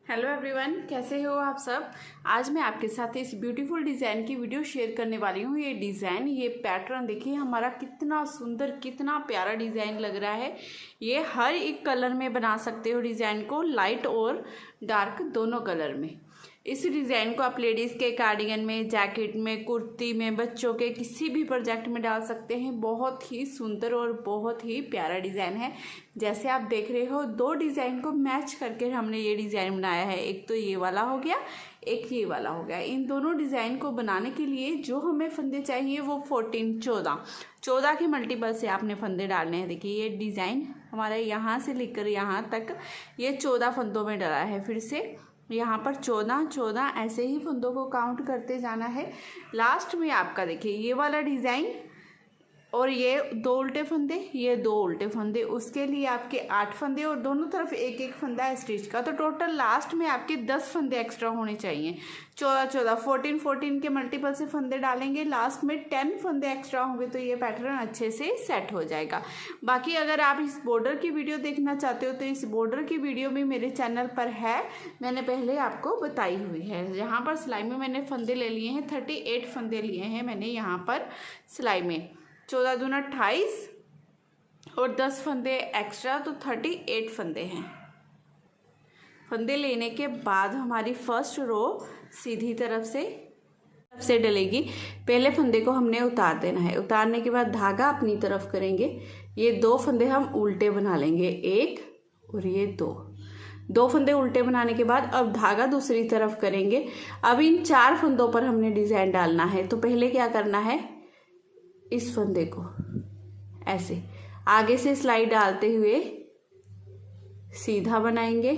Hello everyone, कैसे हो आप सब। आज मैं आपके साथ इस ब्यूटीफुल डिज़ाइन की वीडियो शेयर करने वाली हूँ। ये डिज़ाइन, ये पैटर्न देखिए हमारा कितना सुंदर, कितना प्यारा डिज़ाइन लग रहा है। ये हर एक कलर में बना सकते हो डिज़ाइन को, लाइट और डार्क दोनों कलर में। इस डिज़ाइन को आप लेडीज़ के कार्डिगन में, जैकेट में, कुर्ती में, बच्चों के किसी भी प्रोजेक्ट में डाल सकते हैं। बहुत ही सुंदर और बहुत ही प्यारा डिज़ाइन है। जैसे आप देख रहे हो, दो डिज़ाइन को मैच करके हमने ये डिज़ाइन बनाया है। एक तो ये वाला हो गया, एक ये वाला हो गया। इन दोनों डिज़ाइन को बनाने के लिए जो हमें फंदे चाहिए वो 14 के मल्टीपल से आपने फंदे डालने हैं। देखिए ये डिज़ाइन हमारा यहाँ से लेकर यहाँ तक ये 14 फंदों में डला है। फिर से यहाँ पर 14 ऐसे ही फंदों को काउंट करते जाना है। लास्ट में आपका देखिए ये वाला डिज़ाइन और ये 2 उल्टे फंदे, ये 2 उल्टे फंदे, उसके लिए आपके 8 फंदे और दोनों तरफ एक एक फंदा है स्टिच का। तो टोटल लास्ट में आपके 10 फंदे एक्स्ट्रा होने चाहिए। 14 के मल्टीपल से फंदे डालेंगे, लास्ट में 10 फंदे एक्स्ट्रा होंगे तो ये पैटर्न अच्छे से सेट हो जाएगा। बाकी अगर आप इस बॉर्डर की वीडियो देखना चाहते हो तो इस बॉर्डर की वीडियो भी मेरे चैनल पर है, मैंने पहले आपको बताई हुई है। यहाँ पर सिलाई में मैंने फंदे ले लिए हैं, 38 फंदे लिए हैं मैंने यहाँ पर सिलाई में। 14 दूना 28 और 10 फंदे एक्स्ट्रा, तो 38 फंदे हैं। फंदे लेने के बाद हमारी फर्स्ट रो सीधी तरफ से डलेगी। पहले फंदे को हमने उतार देना है। उतारने के बाद धागा अपनी तरफ करेंगे। ये 2 फंदे हम उल्टे बना लेंगे, 1 और ये 2 फंदे उल्टे बनाने के बाद अब धागा दूसरी तरफ करेंगे। अब इन 4 फंदों पर हमने डिज़ाइन डालना है। तो पहले क्या करना है, इस फंदे को ऐसे आगे से सिलाई डालते हुए सीधा बनाएंगे।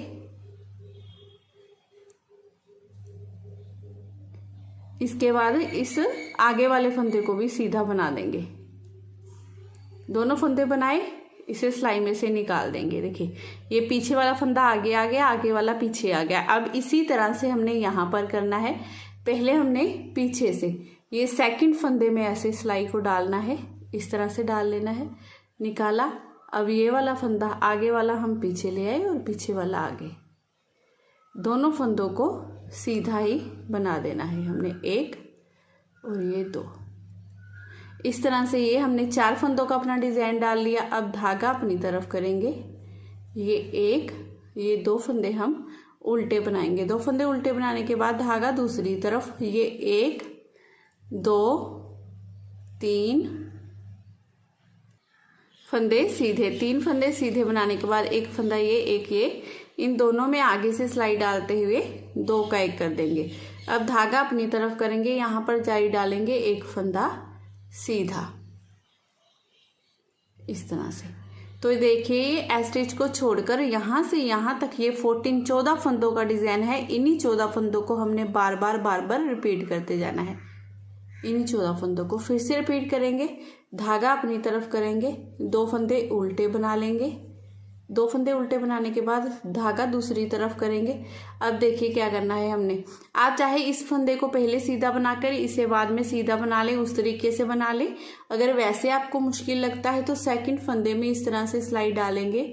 इसके बाद इस आगे वाले फंदे को भी सीधा बना देंगे। दोनों फंदे बनाए, इसे सिलाई में से निकाल देंगे। देखिए ये पीछे वाला फंदा आगे आ गया, आगे वाला पीछे आ गया। अब इसी तरह से हमने यहाँ पर करना है। पहले हमने पीछे से ये सेकंड फंदे में ऐसे सिलाई को डालना है, इस तरह से डाल लेना है, निकाला। अब ये वाला फंदा आगे वाला हम पीछे ले आए और पीछे वाला आगे। दोनों फंदों को सीधा ही बना देना है हमने, 1 और ये 2। इस तरह से ये हमने 4 फंदों का अपना डिज़ाइन डाल लिया। अब धागा अपनी तरफ करेंगे। ये 1, ये 2 फंदे हम उल्टे बनाएंगे। 2 फंदे उल्टे बनाने के बाद धागा दूसरी तरफ, ये 1 2 3 फंदे सीधे, 3 फंदे सीधे बनाने के बाद एक फंदा ये, एक ये, इन दोनों में आगे से सिलाई डालते हुए 2 का 1 कर देंगे। अब धागा अपनी तरफ करेंगे, यहाँ पर जारी डालेंगे, एक फंदा सीधा इस तरह से। तो देखिए स्टिच को छोड़कर यहाँ से यहाँ तक ये 14 फंदों का डिज़ाइन है। इन्हीं 14 फंदों को हमने बार बार रिपीट करते जाना है। इन्हीं 14 फंदों को फिर से रिपीट करेंगे। धागा अपनी तरफ करेंगे, 2 फंदे उल्टे बना लेंगे। 2 फंदे उल्टे बनाने के बाद धागा दूसरी तरफ करेंगे। अब देखिए क्या करना है हमने। आप चाहे इस फंदे को पहले सीधा बनाकर इसे बाद में सीधा बना लें, उस तरीके से बना लें। अगर वैसे आपको मुश्किल लगता है तो सेकंड फंदे में इस तरह से सिलाई डालेंगे।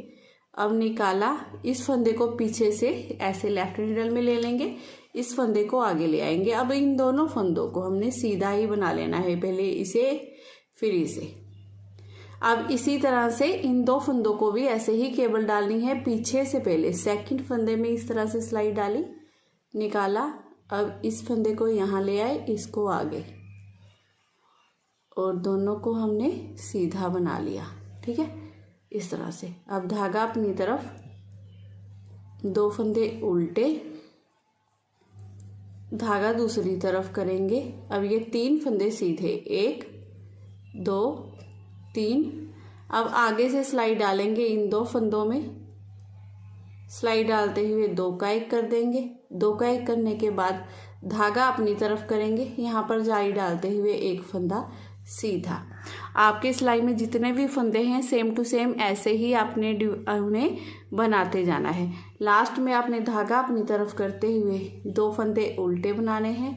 अब निकाला, इस फंदे को पीछे से ऐसे लेफ्ट नीडल में ले लेंगे, इस फंदे को आगे ले आएंगे। अब इन दोनों फंदों को हमने सीधा ही बना लेना है, पहले इसे फिर इसे। अब इसी तरह से इन 2 फंदों को भी ऐसे ही केबल डालनी है। पीछे से पहले सेकंड फंदे में इस तरह से सिलाई डाली, निकाला। अब इस फंदे को यहाँ ले आए, इसको आगे, और दोनों को हमने सीधा बना लिया। ठीक है, इस तरह से। अब धागा अपनी तरफ, 2 फंदे उल्टे, धागा दूसरी तरफ करेंगे। अब ये 3 फंदे सीधे, 1 2 3। अब आगे से सिलाई डालेंगे इन 2 फंदों में, सिलाई डालते हुए 2 का 1 कर देंगे। 2 का 1 करने के बाद धागा अपनी तरफ करेंगे, यहाँ पर जारी डालते हुए एक फंदा सीधा। आपके सिलाई में जितने भी फंदे हैं सेम टू सेम ऐसे ही आपने उन्हें बनाते जाना है। लास्ट में आपने धागा अपनी तरफ करते हुए 2 फंदे उल्टे बनाने हैं,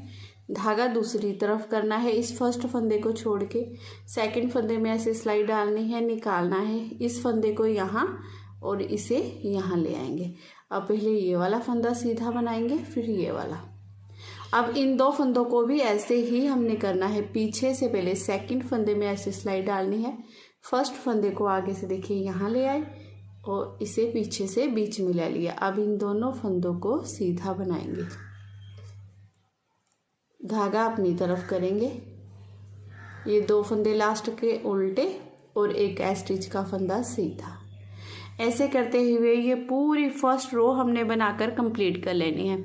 धागा दूसरी तरफ करना है। इस फर्स्ट फंदे को छोड़ के सेकंड फंदे में ऐसे सिलाई डालनी है, निकालना है। इस फंदे को यहाँ और इसे यहाँ ले आएंगे। अब पहले ये वाला फंदा सीधा बनाएंगे, फिर ये वाला। अब इन दो फंदों को भी ऐसे ही हमने करना है। पीछे से पहले सेकंड फंदे में ऐसे सिलाई डालनी है। फर्स्ट फंदे को आगे से देखिए यहाँ ले आए और इसे पीछे से बीच में ले लिया। अब इन दोनों फंदों को सीधा बनाएंगे, धागा अपनी तरफ करेंगे, ये दो फंदे लास्ट के उल्टे और एक स्टिच का फंदा सीधा। ऐसे करते हुए ये पूरी फर्स्ट रो हमने बनाकर कंप्लीट कर लेनी है।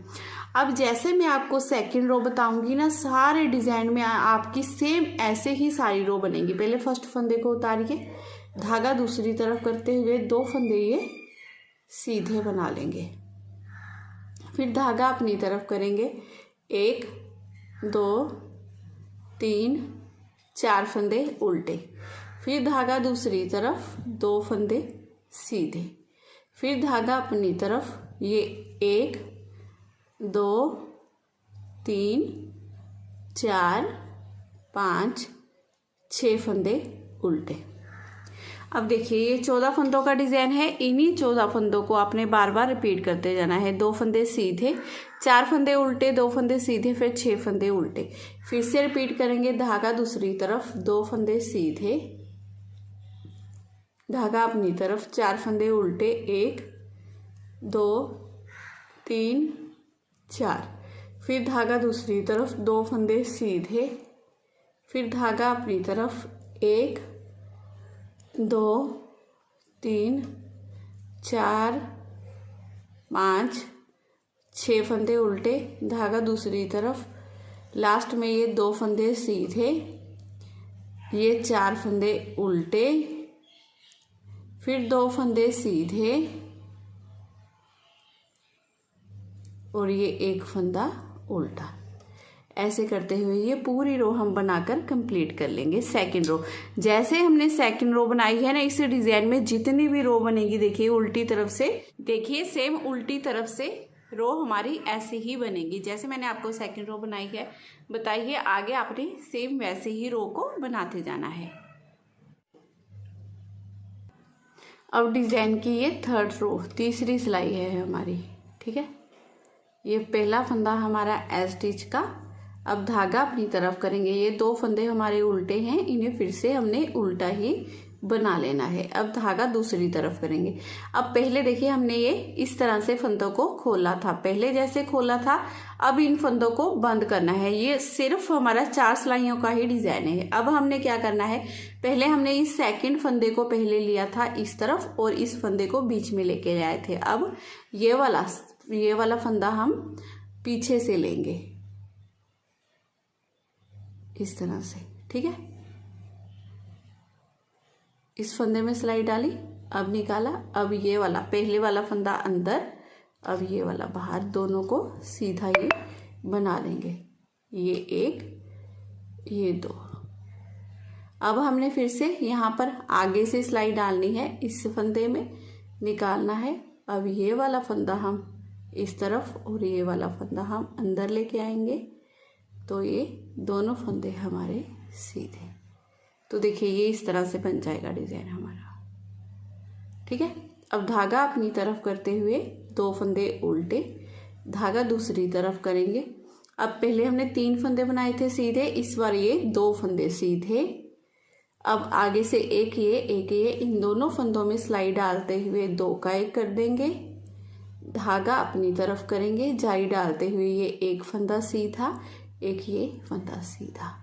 अब जैसे मैं आपको सेकंड रो बताऊंगी ना, सारे डिज़ाइन में आपकी सेम ऐसे ही सारी रो बनेगी। पहले फर्स्ट फंदे को उतारिए, धागा दूसरी तरफ करते हुए दो फंदे ये सीधे बना लेंगे, फिर धागा अपनी तरफ करेंगे, 1 2 3 4 फंदे उल्टे, फिर धागा दूसरी तरफ, 2 फंदे सीधे, फिर धागा अपनी तरफ, ये 1 2 3 4 5 6 फंदे उल्टे। अब देखिए ये 14 फंदों का डिज़ाइन है। इन्हीं 14 फंदों को आपने बार बार रिपीट करते जाना है। 2 फंदे सीधे, 4 फंदे उल्टे, 2 फंदे सीधे, फिर 6 फंदे उल्टे। फिर से रिपीट करेंगे, धागा दूसरी तरफ, 2 फंदे सीधे, धागा अपनी तरफ, 4 फंदे उल्टे, 1 2 3 4, फिर धागा दूसरी तरफ, 2 फंदे सीधे, फिर धागा अपनी तरफ, 1 2 3 4 5 6 फंदे उल्टे, धागा दूसरी तरफ, लास्ट में ये 2 फंदे सीधे, ये 4 फंदे उल्टे, फिर 2 फंदे सीधे और ये 1 फंदा उल्टा। ऐसे करते हुए ये पूरी रो हम बनाकर कंप्लीट कर लेंगे। सेकंड रो, जैसे हमने सेकंड रो बनाई है ना, इस डिज़ाइन में जितनी भी रो बनेगी, देखिए उल्टी तरफ से, देखिए सेम उल्टी तरफ से रो हमारी ऐसे ही बनेगी। जैसे मैंने आपको सेकंड रो बनाई है बताई है, आगे आपने सेम वैसे ही रो को बनाते जाना है। अब डिज़ाइन की ये थर्ड रो, तीसरी सिलाई है हमारी, ठीक है। ये पहला फंदा हमारा स्टिच का। अब धागा अपनी तरफ करेंगे, ये 2 फंदे हमारे उल्टे हैं, इन्हें फिर से हमने उल्टा ही बना लेना है। अब धागा दूसरी तरफ करेंगे। अब पहले देखिए हमने ये इस तरह से फंदों को खोला था, पहले जैसे खोला था, अब इन फंदों को बंद करना है। ये सिर्फ हमारा 4 सिलाइयों का ही डिज़ाइन है। अब हमने क्या करना है, पहले हमने इस सेकंड फंदे को पहले लिया था इस तरफ और इस फंदे को बीच में लेके आए थे। अब ये वाला फंदा हम पीछे से लेंगे इस तरह से, ठीक है। इस फंदे में सिलाई डाली, अब निकाला, अब ये वाला पहले वाला फंदा अंदर, अब ये वाला बाहर, दोनों को सीधा ये बना देंगे, ये 1 ये 2। अब हमने फिर से यहाँ पर आगे से सिलाई डालनी है, इस फंदे में निकालना है। अब ये वाला फंदा हम इस तरफ और ये वाला फंदा हम अंदर लेके आएंगे, तो ये दोनों फंदे हमारे सीधे। तो देखिए ये इस तरह से बन जाएगा डिज़ाइन हमारा, ठीक है। अब धागा अपनी तरफ करते हुए 2 फंदे उल्टे, धागा दूसरी तरफ करेंगे। अब पहले हमने 3 फंदे बनाए थे सीधे, इस बार ये 2 फंदे सीधे। अब आगे से एक ये, इन दोनों फंदों में सिलाई डालते हुए 2 का 1 कर देंगे, धागा अपनी तरफ करेंगे, जारी डालते हुए ये 1 फंदा सीधा, एक ये फंदा सीधा।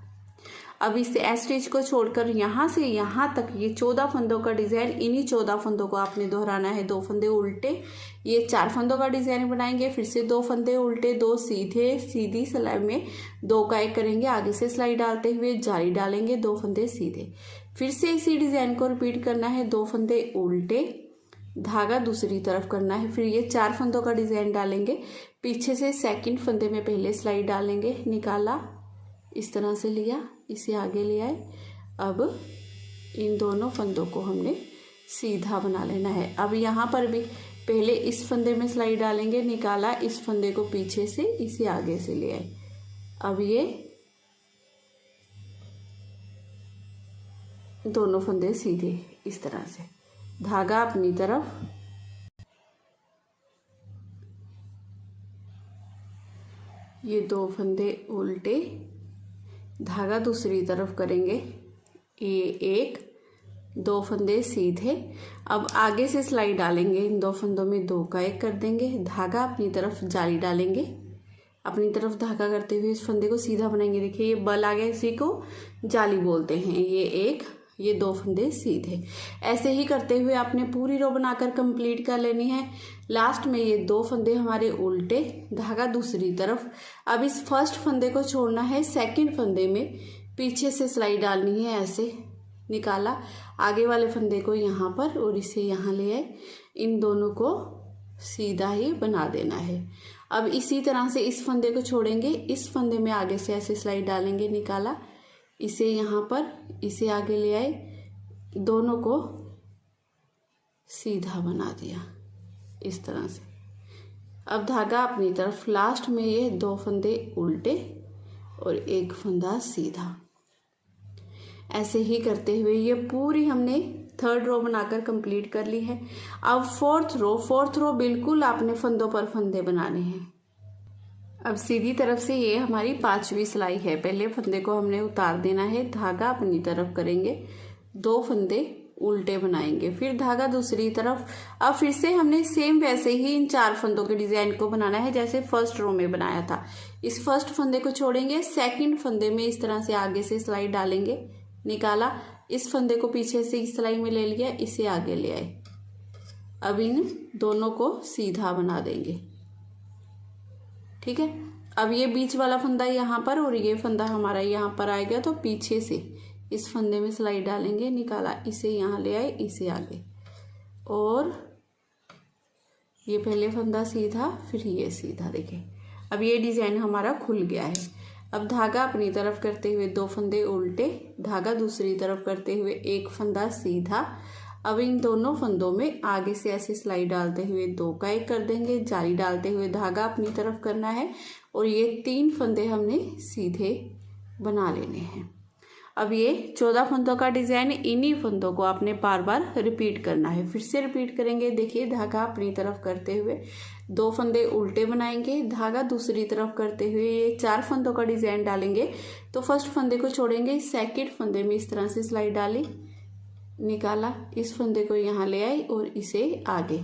अब इस स्टिच को छोड़कर यहाँ से यहाँ तक ये 14 फंदों का डिज़ाइन, इन्हीं 14 फंदों को आपने दोहराना है। 2 फंदे उल्टे, ये 4 फंदों का डिज़ाइन बनाएंगे, फिर से 2 फंदे उल्टे, 2 सीधे, सीधी सिलाई में 2 का 1 करेंगे, आगे से सिलाई डालते हुए जारी डालेंगे, 2 फंदे सीधे, फिर से इसी डिज़ाइन को रिपीट करना है। 2 फंदे उल्टे, धागा दूसरी तरफ करना है, फिर ये 4 फंदों का डिज़ाइन डालेंगे, पीछे से सेकंड फंदे में पहले सिलाई डालेंगे, निकाला, इस तरह से लिया, इसे आगे ले आए। अब इन दोनों फंदों को हमने सीधा बना लेना है। अब यहाँ पर भी पहले इस फंदे में सिलाई डालेंगे, निकाला, इस फंदे को पीछे से इसे आगे से ले आए। अब ये दोनों फंदे सीधे इस तरह से, धागा अपनी तरफ, ये 2 फंदे उल्टे, धागा दूसरी तरफ करेंगे, ये 1, 2 फंदे सीधे। अब आगे से सिलाई डालेंगे, इन 2 फंदों में 2 का 1 कर देंगे, धागा अपनी तरफ जाली डालेंगे, अपनी तरफ धागा करते हुए इस फंदे को सीधा बनाएंगे। देखिए ये बल आ गया, इसी को जाली बोलते हैं। ये 1, ये 2 फंदे सीधे। ऐसे ही करते हुए आपने पूरी रो बनाकर कंप्लीट कर लेनी है। लास्ट में ये 2 फंदे हमारे उल्टे, धागा दूसरी तरफ। अब इस फर्स्ट फंदे को छोड़ना है, सेकंड फंदे में पीछे से सिलाई डालनी है। ऐसे निकाला, आगे वाले फंदे को यहाँ पर और इसे यहाँ ले आए, इन दोनों को सीधा ही बना देना है। अब इसी तरह से इस फंदे को छोड़ेंगे, इस फंदे में आगे से ऐसे सिलाई डालेंगे, निकाला, इसे यहाँ पर, इसे आगे ले आए, दोनों को सीधा बना दिया इस तरह से। अब धागा अपनी तरफ, लास्ट में ये 2 फंदे उल्टे और 1 फंदा सीधा। ऐसे ही करते हुए ये पूरी हमने 3rd रो बनाकर कंप्लीट कर ली है। अब 4th रो बिल्कुल आपने फंदों पर फंदे बनाने हैं। अब सीधी तरफ से ये हमारी 5वीं सिलाई है। पहले फंदे को हमने उतार देना है, धागा अपनी तरफ करेंगे, 2 फंदे उल्टे बनाएंगे, फिर धागा दूसरी तरफ। अब फिर से हमने सेम वैसे ही इन 4 फंदों के डिजाइन को बनाना है जैसे फर्स्ट रो में बनाया था। इस फर्स्ट फंदे को छोड़ेंगे, सेकंड फंदे में इस तरह से आगे से सिलाई डालेंगे, निकाला, इस फंदे को पीछे से इस सिलाई में ले लिया, इसे आगे ले आए। अब इन दोनों को सीधा बना देंगे, ठीक है। अब ये बीच वाला फंदा यहाँ पर और ये फंदा हमारा यहाँ पर आएगा, तो पीछे से इस फंदे में सिलाई डालेंगे, निकाला, इसे यहाँ ले आए, इसे आगे, और ये पहले फंदा सीधा, फिर ये सीधा। देखिए अब ये डिजाइन हमारा खुल गया है। अब धागा अपनी तरफ करते हुए 2 फंदे उल्टे, धागा दूसरी तरफ करते हुए 1 फंदा सीधा। अब इन दोनों फंदों में आगे से ऐसे सिलाई डालते हुए 2 का 1 कर देंगे, जाली डालते हुए धागा अपनी तरफ करना है, और ये 3 फंदे हमने सीधे बना लेने हैं। अब ये 14 फंदों का डिजाइन, इन्हीं फंदों को आपने बार बार रिपीट करना है। फिर से रिपीट करेंगे। देखिए धागा अपनी तरफ करते हुए 2 फंदे उल्टे बनाएंगे, धागा दूसरी तरफ करते हुए ये 4 फंदों का डिजाइन डालेंगे। तो फर्स्ट फंदे को छोड़ेंगे, सेकंड फंदे में इस तरह से सिलाई डाली, निकाला, इस फंदे को यहाँ ले आई और इसे आगे,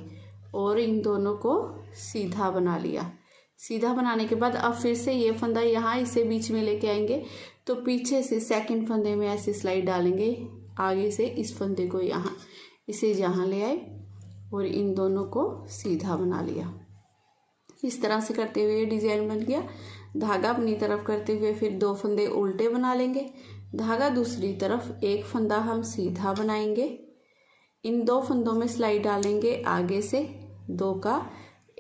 और इन दोनों को सीधा बना लिया। सीधा बनाने के बाद अब फिर से ये फंदा यहाँ, इसे बीच में लेके आएंगे, तो पीछे से सेकंड फंदे में ऐसे सिलाई डालेंगे, आगे से इस फंदे को यहाँ, इसे यहाँ ले आए और इन दोनों को सीधा बना लिया। इस तरह से करते हुए ये डिजाइन बन गया। धागा अपनी तरफ करते हुए फिर 2 फंदे उल्टे बना लेंगे, धागा दूसरी तरफ 1 फंदा हम सीधा बनाएंगे, इन 2 फंदों में सिलाई डालेंगे, आगे से 2 का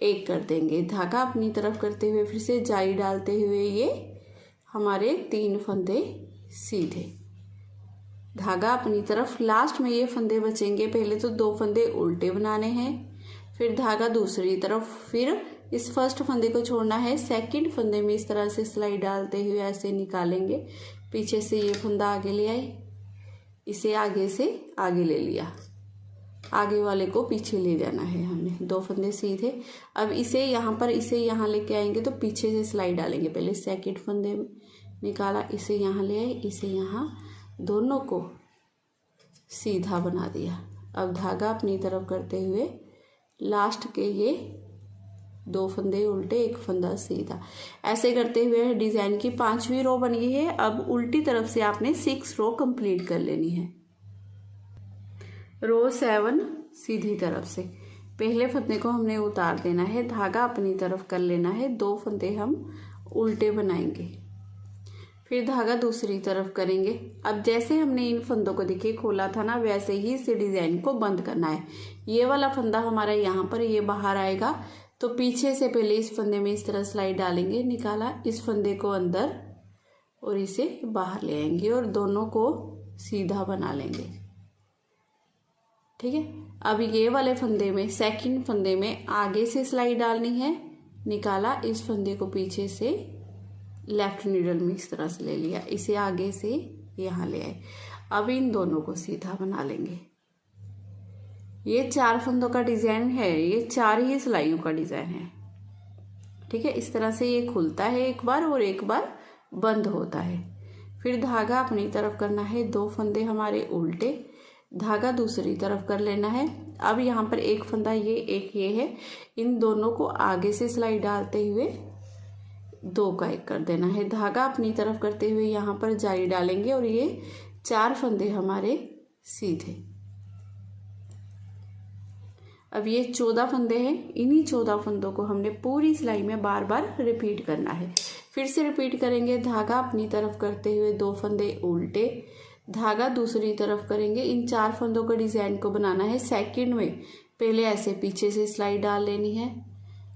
1 कर देंगे, धागा अपनी तरफ करते हुए फिर से जाली डालते हुए ये हमारे 3 फंदे सीधे, धागा अपनी तरफ। लास्ट में ये फंदे बचेंगे, पहले तो 2 फंदे उल्टे बनाने हैं, फिर धागा दूसरी तरफ, फिर इस फर्स्ट फंदे को छोड़ना है, सेकंड फंदे में इस तरह से सिलाई डालते हुए ऐसे निकालेंगे, पीछे से ये फंदा आगे ले आए, इसे आगे से आगे ले लिया, आगे वाले को पीछे ले जाना है हमने, 2 फंदे सीधे। अब इसे यहाँ पर, इसे यहाँ लेके आएंगे, तो पीछे से सिलाई डालेंगे, पहले सेकंड फंदे में निकाला, इसे यहाँ ले आए, इसे यहाँ, दोनों को सीधा बना दिया। अब धागा अपनी तरफ करते हुए लास्ट के ये 2 फंदे उल्टे, 1 फंदा सीधा, ऐसे करते हुए डिजाइन की 5वीं रो बन गई है। अब उल्टी तरफ से आपने 6 रो कंप्लीट कर लेनी है। रो 7 सीधी तरफ से पहले फंदे को हमने उतार देना है, धागा अपनी तरफ कर लेना है, 2 फंदे हम उल्टे बनाएंगे, फिर धागा दूसरी तरफ करेंगे। अब जैसे हमने इन फंदों को देखिए खोला था ना, वैसे ही इस डिजाइन को बंद करना है। ये वाला फंदा हमारा यहाँ पर ये बाहर आएगा, तो पीछे से पहले इस फंदे में इस तरह सिलाई डालेंगे, निकाला, इस फंदे को अंदर और इसे बाहर ले आएंगे और दोनों को सीधा बना लेंगे, ठीक है। अब ये वाले फंदे में, सेकंड फंदे में आगे से सिलाई डालनी है, निकाला, इस फंदे को पीछे से लेफ्ट नीडल में इस तरह से ले लिया, इसे आगे से यहाँ ले आए। अब इन दोनों को सीधा बना लेंगे। ये 4 फंदों का डिजाइन है, ये 4 ही सिलाइयों का डिजाइन है। ठीक है, इस तरह से ये खुलता है एक बार और एक बार बंद होता है। फिर धागा अपनी तरफ करना है, 2 फंदे हमारे उल्टे, धागा दूसरी तरफ कर लेना है। अब यहाँ पर एक फंदा ये, एक ये है, इन दोनों को आगे से सिलाई डालते हुए 2 का 1 कर देना है। धागा अपनी तरफ करते हुए यहाँ पर जाली डालेंगे और ये 4 फंदे हमारे सीधे। अब ये 14 फंदे हैं, इन्हीं 14 फंदों को हमने पूरी सिलाई में बार बार रिपीट करना है। फिर से रिपीट करेंगे, धागा अपनी तरफ करते हुए 2 फंदे उल्टे, धागा दूसरी तरफ करेंगे। इन 4 फंदों का डिज़ाइन को बनाना है सेकंड में। पहले ऐसे पीछे से सिलाई डाल लेनी है,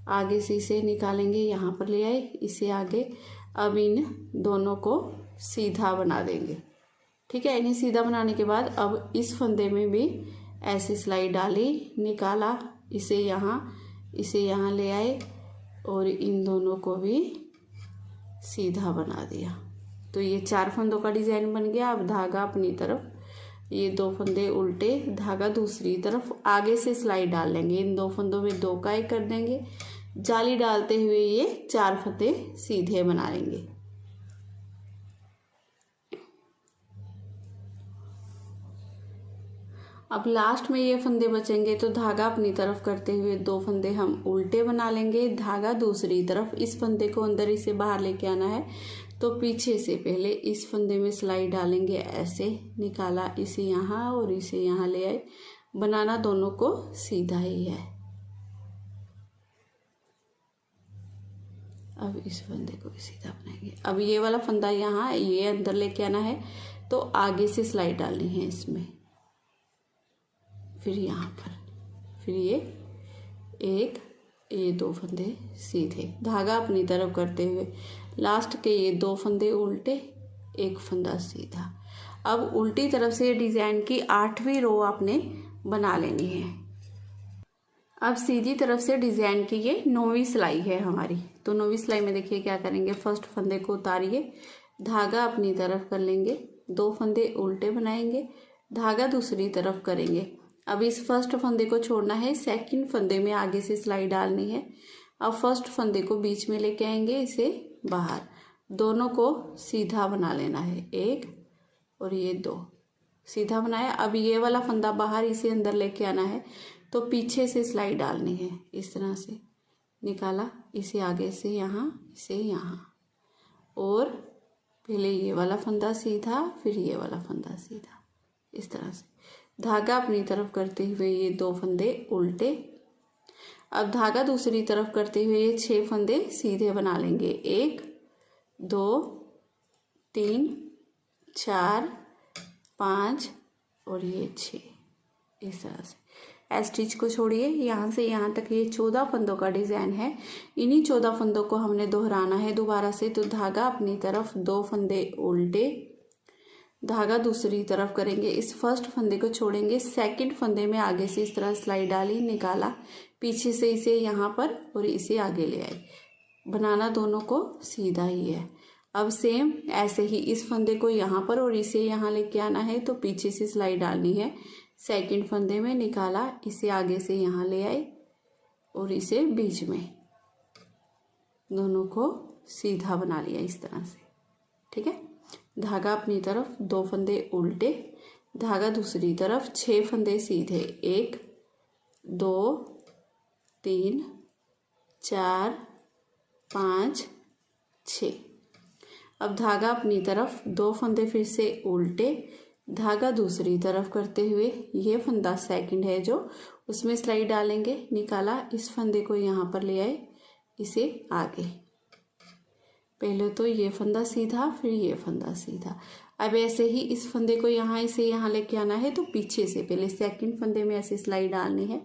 आगे से इसे निकालेंगे, यहाँ पर ले आए, इसे आगे। अब इन दोनों को सीधा बना देंगे। ठीक है, इन्हें सीधा बनाने के बाद अब इस फंदे में भी ऐसे सिलाई डाली, निकाला, इसे यहाँ ले आए और इन दोनों को भी सीधा बना दिया। तो ये 4 फंदों का डिज़ाइन बन गया। अब धागा अपनी तरफ, ये 2 फंदे उल्टे, धागा दूसरी तरफ, आगे से सिलाई डाल लेंगे, इन 2 फंदों में 2 का 1 कर देंगे, जाली डालते हुए ये 4 फंदे सीधे बना लेंगे। अब लास्ट में ये फंदे बचेंगे तो धागा अपनी तरफ करते हुए 2 फंदे हम उल्टे बना लेंगे, धागा दूसरी तरफ, इस फंदे को अंदर इसे बाहर लेके आना है। तो पीछे से पहले इस फंदे में सिलाई डालेंगे, ऐसे निकाला, इसे यहाँ और इसे यहाँ ले आए। बनाना दोनों को सीधा ही है। अब इस फंदे को भी सीधा बनाएंगे। अब ये वाला फंदा यहाँ ये अंदर लेके आना है, तो आगे से सिलाई डालनी है इसमें, फिर यहाँ पर, फिर ये 2 फंदे सीधे, धागा अपनी तरफ करते हुए लास्ट के ये 2 फंदे उल्टे, 1 फंदा सीधा। अब उल्टी तरफ से डिज़ाइन की 8वीं रो आपने बना लेनी है। अब सीधी तरफ से डिज़ाइन की ये 9वीं सिलाई है हमारी। तो 9वीं सिलाई में देखिए क्या करेंगे, फर्स्ट फंदे को उतारिए, धागा अपनी तरफ कर लेंगे, 2 फंदे उल्टे बनाएंगे, धागा दूसरी तरफ करेंगे। अब इस फर्स्ट फंदे को छोड़ना है, सेकंड फंदे में आगे से सिलाई डालनी है। अब फर्स्ट फंदे को बीच में लेके आएंगे, इसे बाहर, दोनों को सीधा बना लेना है, 1 और ये 2 सीधा बनाया। अब ये वाला फंदा बाहर, इसे अंदर लेके आना है, तो पीछे से सिलाई डालनी है, इस तरह से निकाला, इसे आगे से यहाँ, इसे यहाँ, और पहले ये वाला फंदा सीधा, फिर ये वाला फंदा सीधा, इस तरह से धागा अपनी तरफ करते हुए ये 2 फंदे उल्टे। अब धागा दूसरी तरफ करते हुए ये 6 फंदे सीधे बना लेंगे, 1 2 3 4 5 और ये 6, इस तरह से। स्टिच को छोड़िए, यहाँ से यहाँ तक ये 14 फंदों का डिज़ाइन है। इन्हीं 14 फंदों को हमने दोहराना है दोबारा से। तो धागा अपनी तरफ, 2 फंदे उल्टे, धागा दूसरी तरफ करेंगे, इस फर्स्ट फंदे को छोड़ेंगे, सेकंड फंदे में आगे से इस तरह सिलाई डाली, निकाला, पीछे से इसे यहाँ पर और इसे आगे ले आए। बनाना दोनों को सीधा ही है। अब सेम ऐसे ही इस फंदे को यहाँ पर और इसे यहाँ लेके आना है, तो पीछे से सिलाई डालनी है, सेकंड फंदे में निकाला, इसे आगे से यहाँ ले आए और इसे बीच में, दोनों को सीधा बना लिया इस तरह से। ठीक है, धागा अपनी तरफ, 2 फंदे उल्टे, धागा दूसरी तरफ, 6 फंदे सीधे, 1 2 3 4 5 6। अब धागा अपनी तरफ, 2 फंदे फिर से उल्टे, धागा दूसरी तरफ करते हुए ये फंदा सेकंड है जो, उसमें सिलाई डालेंगे, निकाला, इस फंदे को यहाँ पर ले आए, इसे आगे, पहले तो ये फंदा सीधा, फिर ये फंदा सीधा। अब ऐसे ही इस फंदे को यहाँ, इसे यहाँ लेके आना है, तो पीछे से पहले सेकंड फंदे में ऐसे सिलाई डालनी है,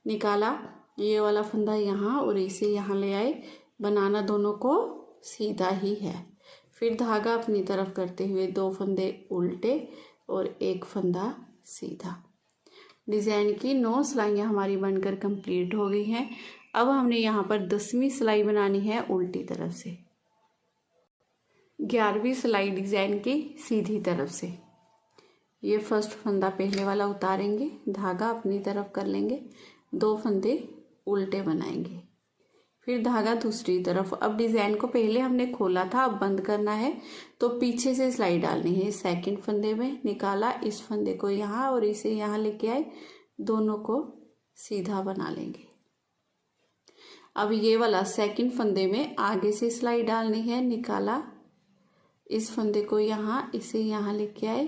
निकाला, ये वाला फंदा यहाँ और इसे यहाँ ले आए। बनाना दोनों को सीधा ही है। फिर धागा अपनी तरफ करते हुए 2 फंदे उल्टे और 1 फंदा सीधा। डिज़ाइन की 9 सिलाइयाँ हमारी बनकर कंप्लीट हो गई हैं। अब हमने यहाँ पर 10वीं सिलाई बनानी है उल्टी तरफ से। 11वीं सिलाई डिज़ाइन की सीधी तरफ से। ये फर्स्ट फंदा पहले वाला उतारेंगे, धागा अपनी तरफ कर लेंगे, 2 फंदे उल्टे बनाएंगे, फिर धागा दूसरी तरफ। अब डिज़ाइन को पहले हमने खोला था, अब बंद करना है, तो पीछे से सिलाई डालनी है। सेकंड फंदे में निकाला, इस फंदे को यहाँ और इसे यहाँ लेके आए, दोनों को सीधा बना लेंगे। अब ये वाला सेकंड फंदे में आगे से सिलाई डालनी है, निकाला, इस फंदे को यहाँ, इसे यहाँ लेके आए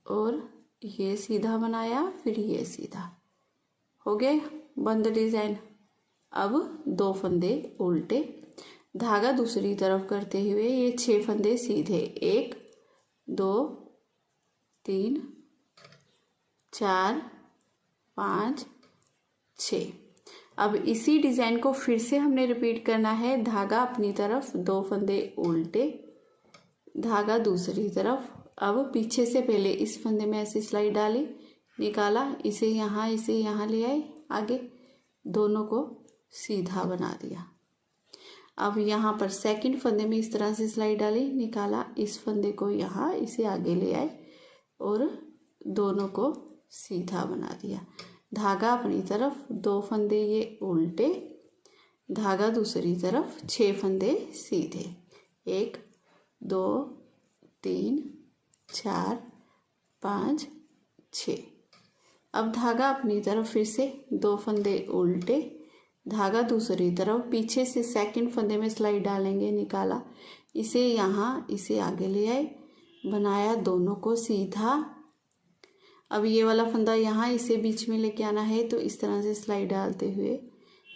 और ये सीधा बनाया, फिर ये सीधा, हो गया बंद डिज़ाइन। अब 2 फंदे उल्टे, धागा दूसरी तरफ करते हुए ये 6 फंदे सीधे, 1 2 3 4 5 6। अब इसी डिज़ाइन को फिर से हमने रिपीट करना है। धागा अपनी तरफ, 2 फंदे उल्टे, धागा दूसरी तरफ। अब पीछे से पहले इस फंदे में ऐसी सिलाई डाली, निकाला, इसे यहाँ ले आए, आगे दोनों को सीधा बना दिया। अब यहाँ पर सेकंड फंदे में इस तरह से सिलाई डाली, निकाला, इस फंदे को यहाँ, इसे आगे ले आए और दोनों को सीधा बना दिया। धागा अपनी तरफ, 2 फंदे ये उल्टे, धागा दूसरी तरफ, 6 फंदे सीधे, 1 2 3 4 5 6। अब धागा अपनी तरफ, फिर से 2 फंदे उल्टे, धागा दूसरी तरफ, पीछे से सेकंड फंदे में सिलाई डालेंगे, निकाला, इसे यहाँ, इसे आगे ले आए, बनाया, दोनों को सीधा। अब ये वाला फंदा यहाँ, इसे बीच में लेके आना है, तो इस तरह से सिलाई डालते हुए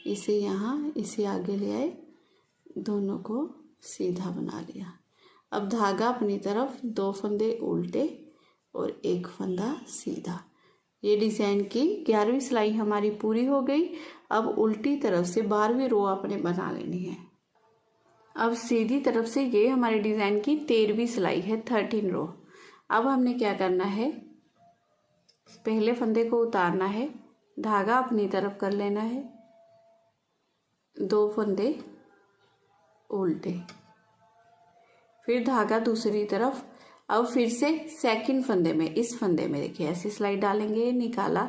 इसे यहाँ, इसे आगे ले आए, दोनों को सीधा बना लिया। अब धागा अपनी तरफ, 2 फंदे उल्टे और 1 फंदा सीधा। ये डिज़ाइन की 11वीं सिलाई हमारी पूरी हो गई। अब उल्टी तरफ से 12वीं रो आपने बना लेनी है। अब सीधी तरफ से ये हमारे डिज़ाइन की 13वीं सिलाई है, 13 रो। अब हमने क्या करना है, पहले फंदे को उतारना है, धागा अपनी तरफ कर लेना है, 2 फंदे उल्टे, फिर धागा दूसरी तरफ। अब फिर से सेकंड फंदे में, इस फंदे में देखिए ऐसे सिलाई डालेंगे, निकाला,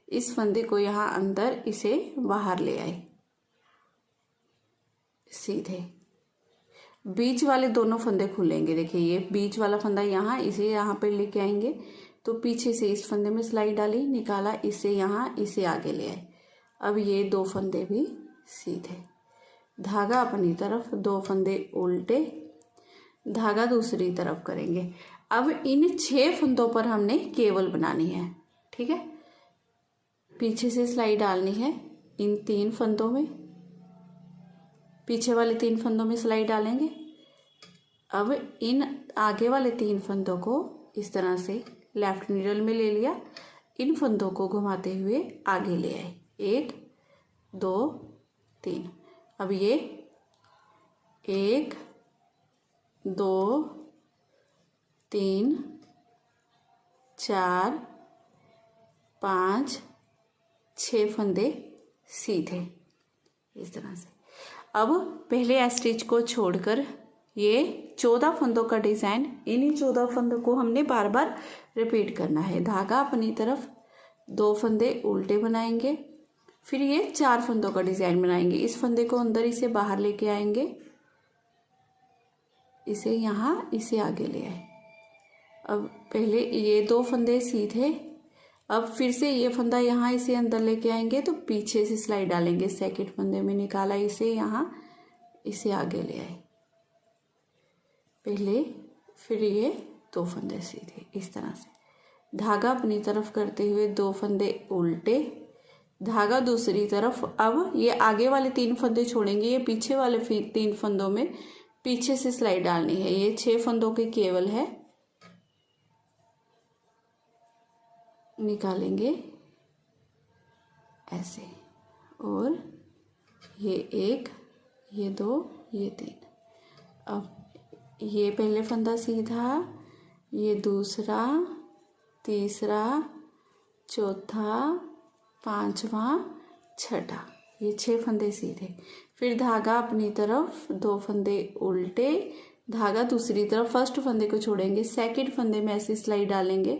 इस फंदे को यहाँ अंदर, इसे बाहर ले आए, सीधे। बीच वाले दोनों फंदे खुलेंगे, देखिए ये बीच वाला फंदा यहाँ, इसे यहाँ पे लेके आएंगे, तो पीछे से इस फंदे में सिलाई डाली, निकाला, इसे यहाँ, इसे आगे ले आए। अब ये 2 फंदे भी सीधे, धागा अपनी तरफ, 2 फंदे उल्टे, धागा दूसरी तरफ करेंगे। अब इन 6 फंदों पर हमने केवल बनानी है, ठीक है। पीछे से सिलाई डालनी है, इन 3 फंदों में, पीछे वाले 3 फंदों में सिलाई डालेंगे। अब इन आगे वाले 3 फंदों को इस तरह से लेफ्ट नीडल में ले लिया, इन फंदों को घुमाते हुए आगे ले आए, 1 2 3। अब ये 1 2 3 4 5 6 फंदे सीधे, इस तरह से। अब पहले स्टिच को छोड़कर ये 14 फंदों का डिज़ाइन, इन्हीं 14 फंदों को हमने बार बार रिपीट करना है। धागा अपनी तरफ, 2 फंदे उल्टे बनाएंगे, फिर ये 4 फंदों का डिज़ाइन बनाएंगे। इस फंदे को अंदर, इसे बाहर लेके आएंगे, इसे यहाँ, इसे आगे ले आए। अब पहले ये 2 फंदे सीधे, अब फिर से ये फंदा यहाँ, इसे अंदर लेके आएंगे, तो पीछे से सिलाई डालेंगे, सेकंड फंदे में निकाला, इसे यहाँ, इसे आगे ले आए पहले, फिर ये 2 फंदे सीधे, इस तरह से। धागा अपनी तरफ करते हुए 2 फंदे उल्टे, धागा दूसरी तरफ। अब ये आगे वाले 3 फंदे छोड़ेंगे, ये पीछे वाले 3 फंदों में पीछे से सिलाई डालनी है। ये 6 फंदों के केवल है, निकालेंगे ऐसे, और ये 1, ये 2, ये 3। अब ये पहले फंदा सीधा, ये दूसरा, तीसरा, चौथा, 5वां, 6ठा, ये 6 फंदे सीधे। फिर धागा अपनी तरफ, 2 फंदे उल्टे, धागा दूसरी तरफ, फर्स्ट फंदे को छोड़ेंगे, सेकंड फंदे में ऐसी सिलाई डालेंगे,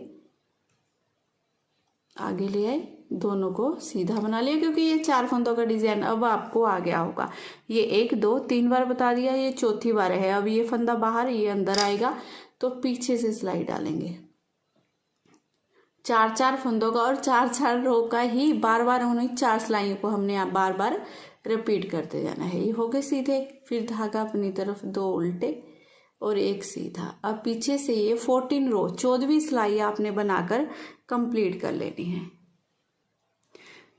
आगे ले आए, दोनों को सीधा बना लिया, क्योंकि ये 4 फंदों का डिजाइन अब आपको आ गया होगा। ये 1 2 3 बार बता दिया, ये चौथी बार है। अब ये फंदा बाहर, ये अंदर आएगा, तो पीछे से सिलाई डालेंगे 4 फंदों का, और 4 रो का ही बार बार उन्हीं 4 सिलाइयों को हमने बार बार रिपीट करते जाना है। ये हो गए सीधे। फिर धागा अपनी तरफ 2 उल्टे और 1 सीधा। अब पीछे से ये 14 रो 14वीं सिलाई आपने बनाकर कंप्लीट कर लेनी है।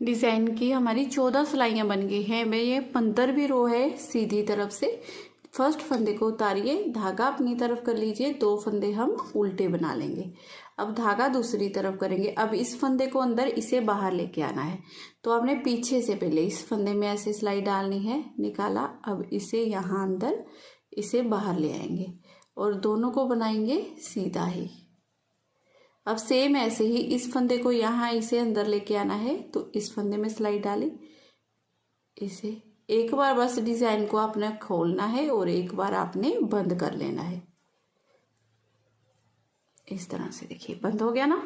डिजाइन की हमारी 14 सिलाइयां बन गई हैं। मैं ये 15वीं रो है सीधी तरफ से। फर्स्ट फंदे को उतारिए, धागा अपनी तरफ कर लीजिए, 2 फंदे हम उल्टे बना लेंगे। अब धागा दूसरी तरफ करेंगे। अब इस फंदे को अंदर, इसे बाहर लेके आना है। तो आपने पीछे से पहले इस फंदे में ऐसे सिलाई डालनी है, निकाला। अब इसे यहाँ अंदर, इसे बाहर ले आएंगे और दोनों को बनाएंगे सीधा ही। अब सेम ऐसे ही इस फंदे को यहाँ, इसे अंदर लेके आना है। तो इस फंदे में सिलाई डाली, इसे एक बार बस डिजाइन को आपने खोलना है और एक बार आपने बंद कर लेना है। इस तरह से देखिए बंद हो गया ना।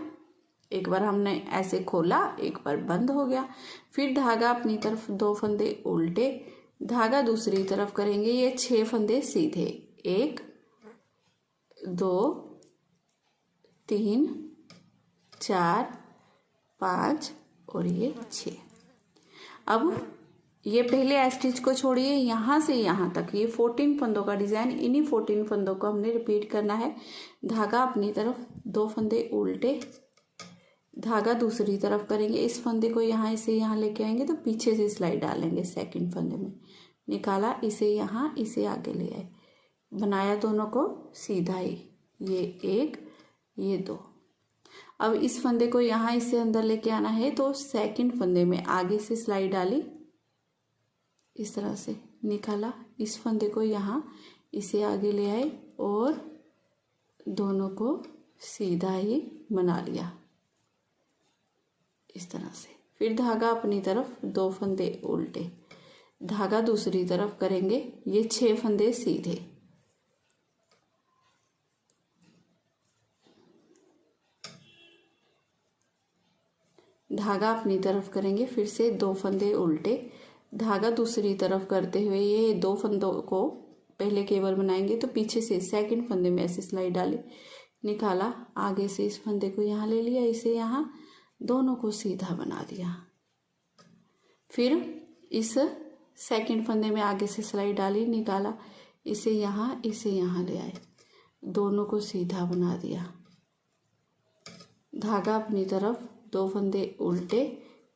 एक बार हमने ऐसे खोला, एक बार बंद हो गया। फिर धागा अपनी तरफ 2 फंदे उल्टे, धागा दूसरी तरफ करेंगे। ये 6 फंदे सीधे, 1 2 3 4 5 और ये 6। अब ये पहले स्टिच को छोड़िए, यहाँ से यहाँ तक ये 14 फंदों का डिजाइन, इन्हीं 14 फंदों को हमने रिपीट करना है। धागा अपनी तरफ 2 फंदे उल्टे, धागा दूसरी तरफ करेंगे। इस फंदे को यहाँ, इसे यहाँ लेके आएंगे, तो पीछे से सिलाई डालेंगे सेकंड फंदे में, निकाला, इसे यहाँ, इसे आगे ले आए, बनाया दोनों को सीधा ही। ये 1 ये 2। अब इस फंदे को यहाँ, इसे अंदर लेके आना है। तो सेकंड फंदे में आगे से सिलाई डाली, इस तरह से निकाला, इस फंदे को यहाँ, इसे आगे ले आए और दोनों को सीधा ही बना लिया इस तरह से। फिर धागा अपनी तरफ 2 फंदे उल्टे, धागा दूसरी तरफ करेंगे। ये 6 फंदे सीधे, धागा अपनी तरफ करेंगे। फिर से 2 फंदे उल्टे, धागा दूसरी तरफ करते हुए ये 2 फंदों को पहले केवल बनाएंगे। तो पीछे से सेकंड फंदे में ऐसे सिलाई डाली, निकाला, आगे से इस फंदे को यहाँ ले लिया, इसे यहाँ, दोनों को सीधा बना दिया। फिर इस सेकंड फंदे में आगे से सिलाई डाली, निकाला, इसे यहाँ, इसे यहाँ ले आए, दोनों को सीधा बना दिया। धागा अपनी तरफ 2 फंदे उल्टे,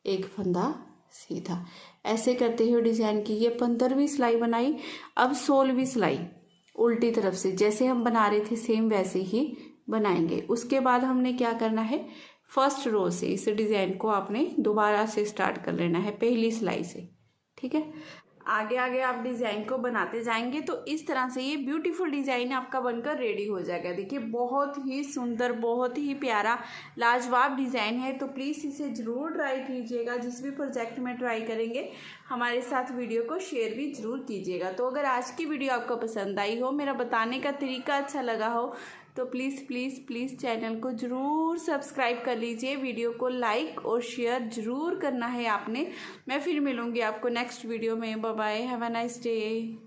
1 फंदा सीधा। ऐसे करते हुए डिजाइन की ये 15वीं सिलाई बनाई। अब 16वीं सिलाई उल्टी तरफ से जैसे हम बना रहे थे सेम वैसे ही बनाएंगे। उसके बाद हमने क्या करना है, फर्स्ट रो से इस डिजाइन को आपने दोबारा से स्टार्ट कर लेना है, पहली सिलाई से। ठीक है, आगे आगे आप डिज़ाइन को बनाते जाएंगे तो इस तरह से ये ब्यूटीफुल डिज़ाइन आपका बनकर रेडी हो जाएगा। देखिए बहुत ही सुंदर, बहुत ही प्यारा, लाजवाब डिज़ाइन है। तो प्लीज़ इसे ज़रूर ट्राई कीजिएगा। जिस भी प्रोजेक्ट में ट्राई करेंगे हमारे साथ वीडियो को शेयर भी ज़रूर कीजिएगा। तो अगर आज की वीडियो आपको पसंद आई हो, मेरा बताने का तरीका अच्छा लगा हो, तो प्लीज़ प्लीज़ प्लीज़ चैनल को ज़रूर सब्सक्राइब कर लीजिए। वीडियो को लाइक और शेयर ज़रूर करना है आपने। मैं फिर मिलूँगी आपको नेक्स्ट वीडियो में। Bye bye, have a nice day.